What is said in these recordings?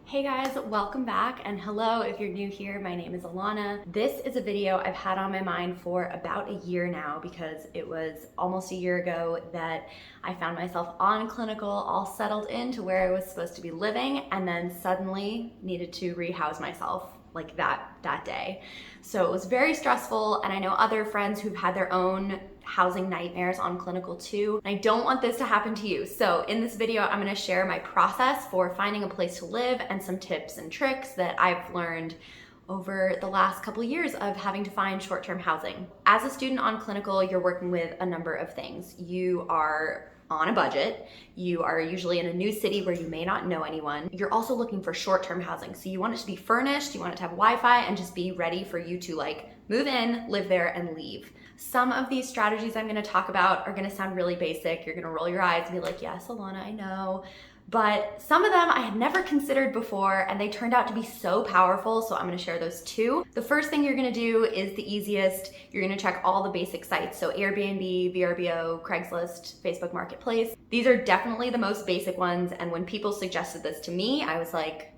Hey guys, welcome back, and hello if you're new here. My name is Alana. This is a video I've had on my mind for about a year now because it was almost a year ago that I found myself on clinical, all settled into where I was supposed to be living, and then suddenly needed to rehouse myself like that day. So it was very stressful, and I know other friends who've had their own housing nightmares on clinical too. I don't want this to happen to you. So in this video, I'm gonna share my process for finding a place to live and some tips and tricks that I've learned over the last couple of years of having to find short-term housing. As a student on clinical, you're working with a number of things. You are on a budget. You are usually in a new city where you may not know anyone. You're also looking for short-term housing. So you want it to be furnished, you want it to have Wi-Fi, and just be ready for you to like move in, live there, and leave. Some of these strategies I'm gonna talk about are gonna sound really basic. You're gonna roll your eyes and be like, yes, Alana, I know. But some of them I had never considered before, and they turned out to be so powerful, so I'm gonna share those too. The first thing you're gonna do is the easiest. You're gonna check all the basic sites, so Airbnb, VRBO, Craigslist, Facebook Marketplace. These are definitely the most basic ones, and when people suggested this to me, I was like,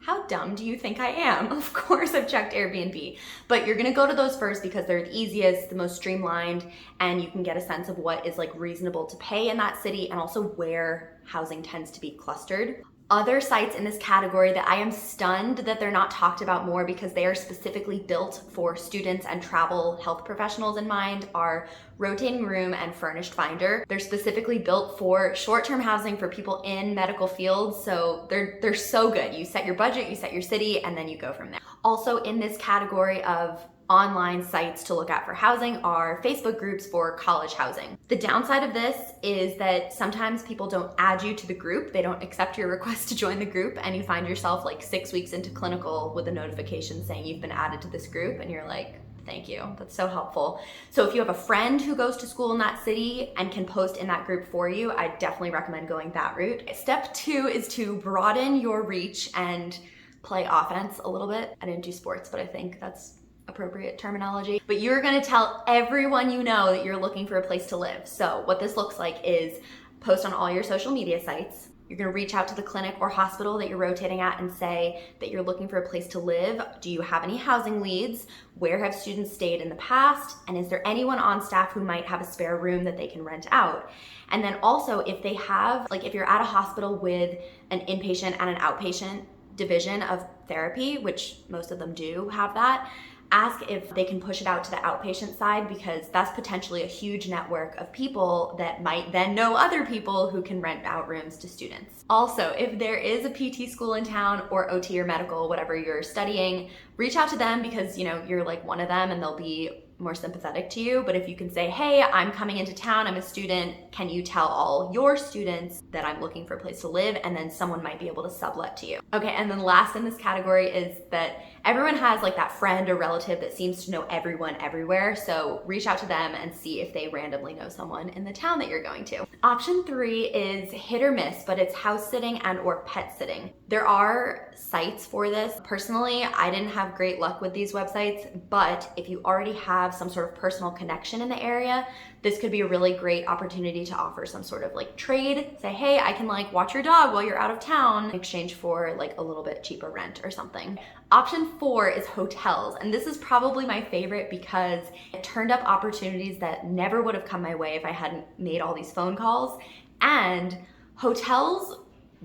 how dumb do you think I am? Of course I've checked Airbnb, but you're gonna go to those first because they're the easiest, the most streamlined, and you can get a sense of what is like reasonable to pay in that city and also where housing tends to be clustered. Other sites in this category that I am stunned that they're not talked about more because they are specifically built for students and travel health professionals in mind are Rotating Room and Furnished Finder. They're specifically built for short-term housing for people in medical fields, so they're so good. You set your budget, you set your city, and then you go from there. Also in this category of online sites to look at for housing are Facebook groups for college housing. The downside of this is that sometimes people don't add you to the group. They don't accept your request to join the group, and you find yourself like 6 weeks into clinical with a notification saying you've been added to this group, and you're like, thank you, that's so helpful. So if you have a friend who goes to school in that city and can post in that group for you, I definitely recommend going that route. Step 2 is to broaden your reach and play offense a little bit. I didn't do sports, but I think that's appropriate terminology. But you're gonna tell everyone you know that you're looking for a place to live. So what this looks like is post on all your social media sites. You're gonna reach out to the clinic or hospital that you're rotating at and say that you're looking for a place to live. Do you have any housing leads? Where have students stayed in the past? And is there anyone on staff who might have a spare room that they can rent out? And then also if they have, like if you're at a hospital with an inpatient and an outpatient division of therapy, which most of them do have that, ask if they can push it out to the outpatient side because that's potentially a huge network of people that might then know other people who can rent out rooms to students. Also, if there is a PT school in town or OT or medical, whatever you're studying, reach out to them because you're like one of them and they'll be more sympathetic to you. But if you can say, hey, I'm coming into town, I'm a student, can you tell all your students that I'm looking for a place to live? And then someone might be able to sublet to you. Okay, and then last in this category is that everyone has like that friend or relative that seems to know everyone everywhere. So reach out to them and see if they randomly know someone in the town that you're going to. Option 3 is hit or miss, but it's house sitting and or pet sitting. There are sites for this. Personally, I didn't have great luck with these websites, but if you already have some sort of personal connection in the area, this could be a really great opportunity to offer some sort of like trade. Say, hey, I can like watch your dog while you're out of town in exchange for like a little bit cheaper rent or something. Option 4 is hotels. And this is probably my favorite because it turned up opportunities that never would have come my way if I hadn't made all these phone calls. And hotels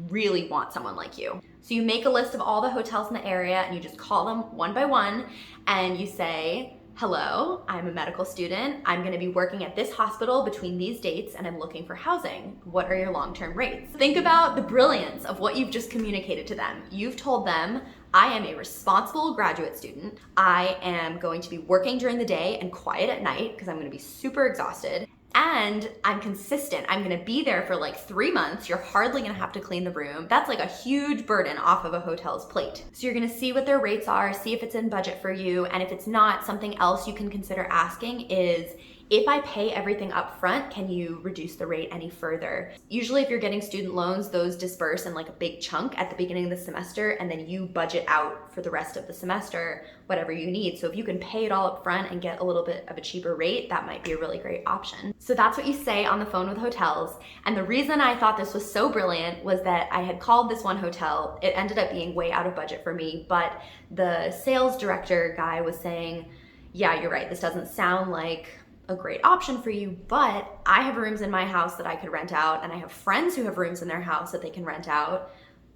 really want someone like you. So you make a list of all the hotels in the area and you just call them one by one and you say, hello, I'm a medical student. I'm gonna be working at this hospital between these dates and I'm looking for housing. What are your long-term rates? Think about the brilliance of what you've just communicated to them. You've told them, I am a responsible graduate student. I am going to be working during the day and quiet at night because I'm gonna be super exhausted. And I'm consistent. I'm gonna be there for like 3 months. You're hardly gonna have to clean the room. That's like a huge burden off of a hotel's plate. So you're gonna see what their rates are, see if it's in budget for you, and if it's not, something else you can consider asking is if I pay everything up front, can you reduce the rate any further? Usually if you're getting student loans, those disperse in like a big chunk at the beginning of the semester, and then you budget out for the rest of the semester whatever you need. So if you can pay it all up front and get a little bit of a cheaper rate, that might be a really great option. So that's what you say on the phone with hotels. And the reason I thought this was so brilliant was that I had called this one hotel. It ended up being way out of budget for me, but the sales director guy was saying, yeah, you're right, this doesn't sound like a great option for you, but I have rooms in my house that I could rent out, and I have friends who have rooms in their house that they can rent out.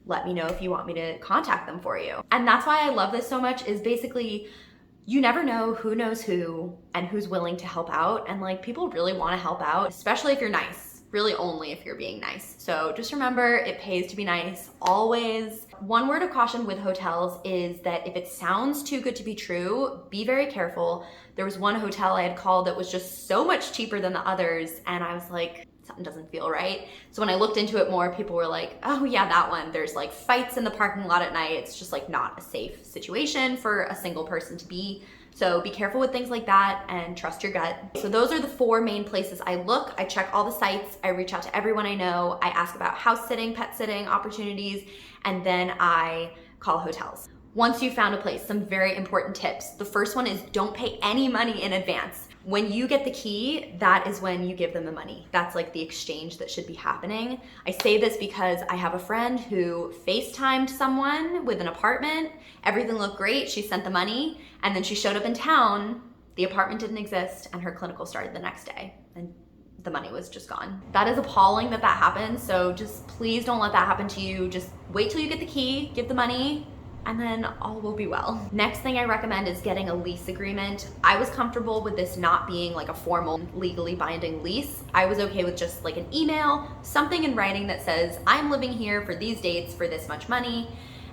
Let me know if you want me to contact them for you. And that's why I love this so much, is basically you never know who knows who and who's willing to help out. And like, people really want to help out, especially if you're nice. Really only if you're being nice. So just remember, it pays to be nice always. One word of caution with hotels is that if it sounds too good to be true, be very careful. There was one hotel I had called that was just so much cheaper than the others, and I was like, something doesn't feel right. So when I looked into it more, people were like, oh yeah, that one. There's like fights in the parking lot at night. It's just like not a safe situation for a single person to be. So be careful with things like that and trust your gut. So those are the 4 main places I look. I check all the sites. I reach out to everyone I know. I ask about house sitting, pet sitting opportunities, and then I call hotels. Once you've found a place, some very important tips. The first one is don't pay any money in advance. When you get the key, that is when you give them the money. That's like the exchange that should be happening. I say this because I have a friend who FaceTimed someone with an apartment. Everything looked great. She sent the money, and then she showed up in town. The apartment didn't exist, and her clinical started the next day, and the money was just gone. That is appalling that that happens. So just please don't let that happen to you. Just wait till you get the key, give the money, and then all will be well. Next thing I recommend is getting a lease agreement. I was comfortable with this not being like a formal, legally binding lease. I was okay with just like an email, something in writing that says, I'm living here for these dates for this much money.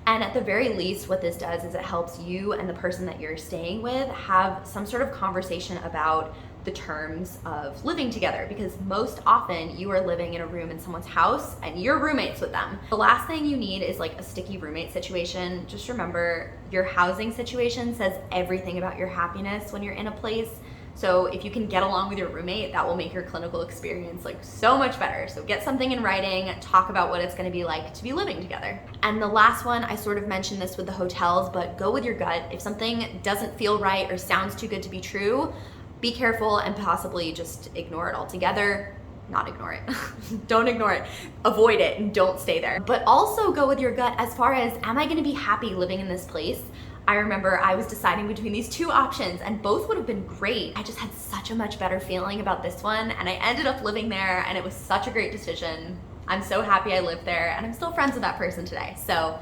And at the very least, what this does is it helps you and the person that you're staying with have some sort of conversation about the terms of living together, because most often you are living in a room in someone's house and you're roommates with them. The last thing you need is like a sticky roommate situation. Just remember, your housing situation says everything about your happiness when you're in a place. So if you can get along with your roommate, that will make your clinical experience like so much better. So get something in writing, talk about what it's gonna be like to be living together. And the last one, I sort of mentioned this with the hotels, but go with your gut. If something doesn't feel right or sounds too good to be true, be careful and possibly just ignore it altogether. Not ignore it. Don't ignore it. Avoid it and don't stay there. But also go with your gut as far as, am I gonna be happy living in this place? I remember I was deciding between these 2 options and both would have been great. I just had such a much better feeling about this one, and I ended up living there, and it was such a great decision. I'm so happy I lived there, and I'm still friends with that person today. So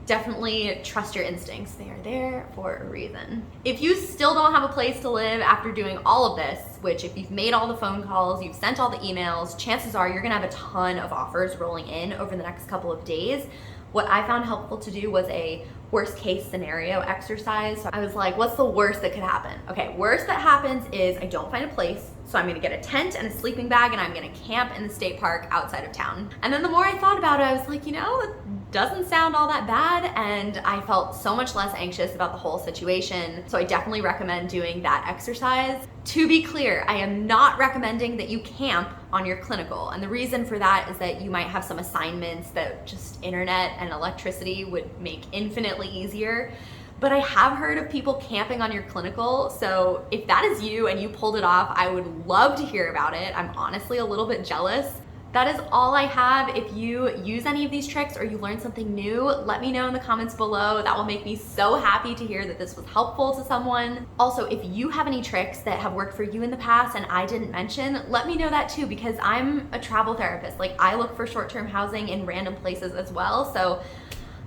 definitely trust your instincts. They are there for a reason. If you still don't have a place to live after doing all of this, which if you've made all the phone calls, you've sent all the emails, chances are you're gonna have a ton of offers rolling in over the next couple of days. What I found helpful to do was a worst case scenario exercise. So I was like, what's the worst that could happen? Okay, worst that happens is I don't find a place. So I'm gonna get a tent and a sleeping bag and I'm gonna camp in the state park outside of town. And then the more I thought about it, I was like, you know, it doesn't sound all that bad. And I felt so much less anxious about the whole situation. So I definitely recommend doing that exercise. To be clear, I am not recommending that you camp on your clinical. And the reason for that is that you might have some assignments that just internet and electricity would make infinitely easier. But I have heard of people camping on your clinical. So if that is you and you pulled it off, I would love to hear about it. I'm honestly a little bit jealous. That is all I have. If you use any of these tricks or you learned something new, let me know in the comments below. That will make me so happy to hear that this was helpful to someone. Also, if you have any tricks that have worked for you in the past and I didn't mention, let me know that too, because I'm a travel therapist. Like, I look for short-term housing in random places as well. So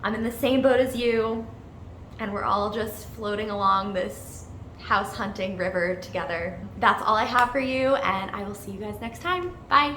I'm in the same boat as you, and we're all just floating along this house hunting river together. That's all I have for you, and I will see you guys next time. Bye.